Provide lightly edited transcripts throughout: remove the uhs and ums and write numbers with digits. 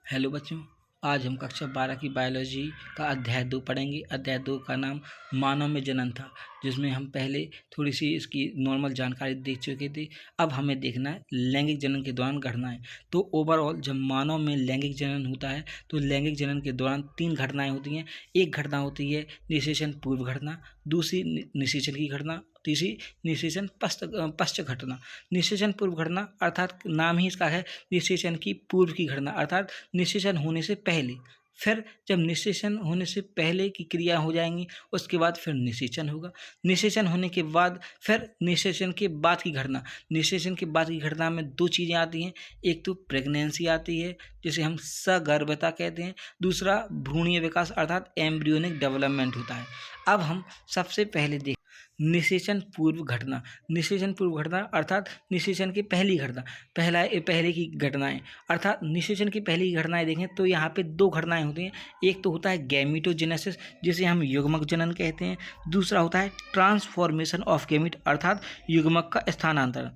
Hello बच्चों, आज हम कक्षा 12 की बायोलॉजी का अध्याय 2 पढ़ेंगे। अध्याय 2 का नाम मानव में जनन था, जिसमें हम पहले थोड़ी सी इसकी नॉर्मल जानकारी देख चुके थे। अब हमें देखना है लैंगिक जनन के दौरान घटनाएं। तो ओवरऑल जब मानव में लैंगिक जनन होता है तो लैंगिक जनन के दौरान 3 घटनाएं होती हैं। एक घटना होती है निषेचन पूर्व घटना, दूसरी निषेचन की घटना, तीसरी निषेचन पश्च घटना। निषेचन पूर्व घटना अर्थात नाम ही इसका है निषेचन की पूर्व की घटना, अर्थात निषेचन होने से पहले। फिर जब निषेचन होने से पहले की क्रिया हो जाएंगी उसके बाद फिर निषेचन होगा। निषेचन होने के बाद फिर निषेचन के बाद की घटना। निषेचन के बाद की घटना में 2 चीज़ें आती हैं। एक तो प्रेगनेंसी आती है जिसे हम सगर्भता कहते हैं, दूसरा भ्रूणीय विकास अर्थात एम्ब्रियोनिक डेवलपमेंट होता है। अब हम सबसे पहले निषेचन पूर्व घटना। निषेचन पूर्व घटना अर्थात निषेचन की पहली घटना, पहले की घटनाएं अर्थात निषेचन की पहली घटनाएं देखें तो यहाँ पे 2 घटनाएं होती हैं। एक तो होता है गैमीटोजेनेसिस जिसे हम युग्मक जनन कहते हैं, दूसरा होता है ट्रांसफॉर्मेशन ऑफ गैमीट अर्थात युग्मक का स्थानांतरण।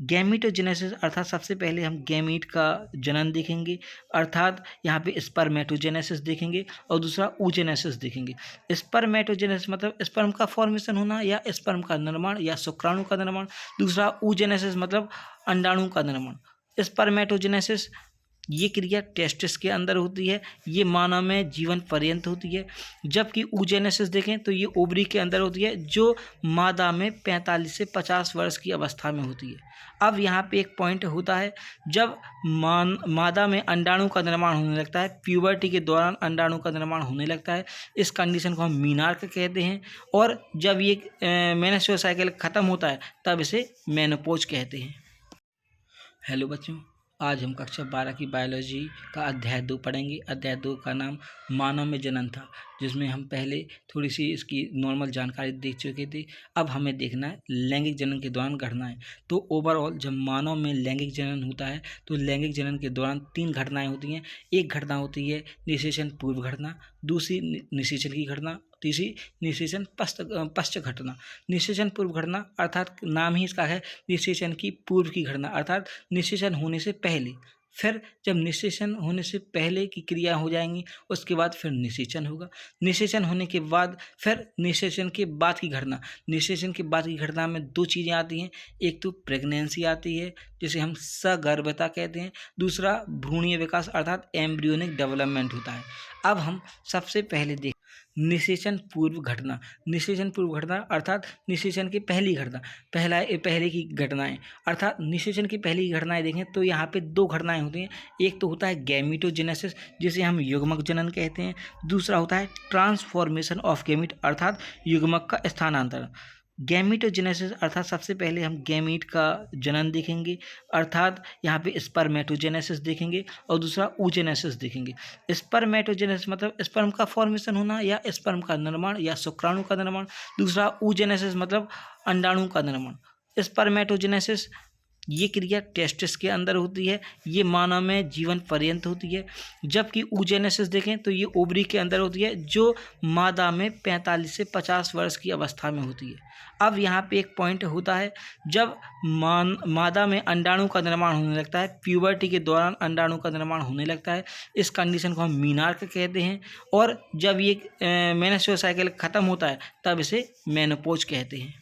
गैमीटोजेनेसिस अर्थात सबसे पहले हम गैमीट का जनन देखेंगे अर्थात यहाँ पे स्पर्मेटोजेनेसिस देखेंगे और दूसरा oogenesis देखेंगे। स्पर्मेटोजेनेसिस मतलब स्पर्म का फॉर्मेशन होना या स्पर्म का निर्माण या शुक्राणु का निर्माण, दूसरा oogenesis मतलब अंडाणु का निर्माण। स्पर्मेटोजेनेसिस ये क्रिया टेस्टिस के अंदर होती है, ये मानव में जीवन पर्यंत होती है, जबकि oogenesis देखें तो ये ओवरी के अंदर होती है जो मादा में 45 से 50 वर्ष की अवस्था में होती है। अब यहाँ पे एक पॉइंट होता है, जब मादा में अंडाणु का निर्माण होने लगता है, प्यूबर्टी के दौरान अंडाणु का निर्माण होने लगता है, इस कंडीशन को हम मीनार्क कहते हैं। और जब ये मेंस्ट्रुअल साइकिल ख़त्म होता है तब इसे मेनोपॉज कहते हैं। हेलो बच्चों, आज हम कक्षा 12 की बायोलॉजी का अध्याय 2 पढ़ेंगे। अध्याय 2 का नाम मानव में जनन था, जिसमें हम पहले थोड़ी सी इसकी नॉर्मल जानकारी देख चुके थे। अब हमें देखना है लैंगिक जनन के दौरान घटनाएं। तो ओवरऑल जब मानव में लैंगिक जनन होता है तो लैंगिक जनन के दौरान 3 घटनाएं होती हैं। एक घटना होती है निषेचन पूर्व घटना, दूसरी निषेचन की घटना, तीसरी निषेचन पश्च घटना। निषेचन पूर्व घटना अर्थात नाम ही इसका है निषेचन की पूर्व की घटना, अर्थात निषेचन होने से पहले। फिर जब निषेचन होने से पहले की क्रिया हो जाएंगी उसके बाद फिर निषेचन होगा। निषेचन होने के बाद फिर निषेचन के बाद की घटना। निषेचन के बाद की घटना में 2 चीज़ें आती हैं। एक तो प्रेगनेंसी आती है जिसे हम सगर्भता कहते हैं, दूसरा भ्रूणीय विकास अर्थात एम्ब्रियोनिक डेवलपमेंट होता है। अब हम सबसे पहले निषेचन पूर्व घटना। निषेचन पूर्व घटना अर्थात निषेचन की पहली घटना, पहले की घटनाएं अर्थात निषेचन की पहली घटनाएं देखें तो यहाँ पे 2 घटनाएं होती हैं। एक तो होता है गैमीटोजेनेसिस जिसे हम युग्मक जनन कहते हैं, दूसरा होता है ट्रांसफॉर्मेशन ऑफ गैमीट अर्थात युग्मक का स्थानांतरण। गैमीटोजेनेसिस अर्थात सबसे पहले हम गैमीट का जनन देखेंगे अर्थात यहाँ पे स्पर्मेटोजेनेसिस देखेंगे और दूसरा oogenesis देखेंगे। स्पर्मेटोजेनेसिस मतलब स्पर्म का फॉर्मेशन होना या स्पर्म का निर्माण या शुक्राणु का निर्माण, दूसरा oogenesis मतलब अंडाणु का निर्माण। स्पर्मेटोजेनेसिस ये क्रिया टेस्टिस के अंदर होती है, ये मानव में जीवन पर्यंत होती है, जबकि oogenesis देखें तो ये ओवरी के अंदर होती है जो मादा में 45 से 50 वर्ष की अवस्था में होती है। अब यहाँ पे एक पॉइंट होता है, जब मादा में अंडाणु का निर्माण होने लगता है, प्यूबर्टी के दौरान अंडाणु का निर्माण होने लगता है, इस कंडीशन को हम मीनार्क कहते हैं। और जब ये मेंस्ट्रुअल साइकिल ख़त्म होता है तब इसे मेनोपॉज कहते हैं।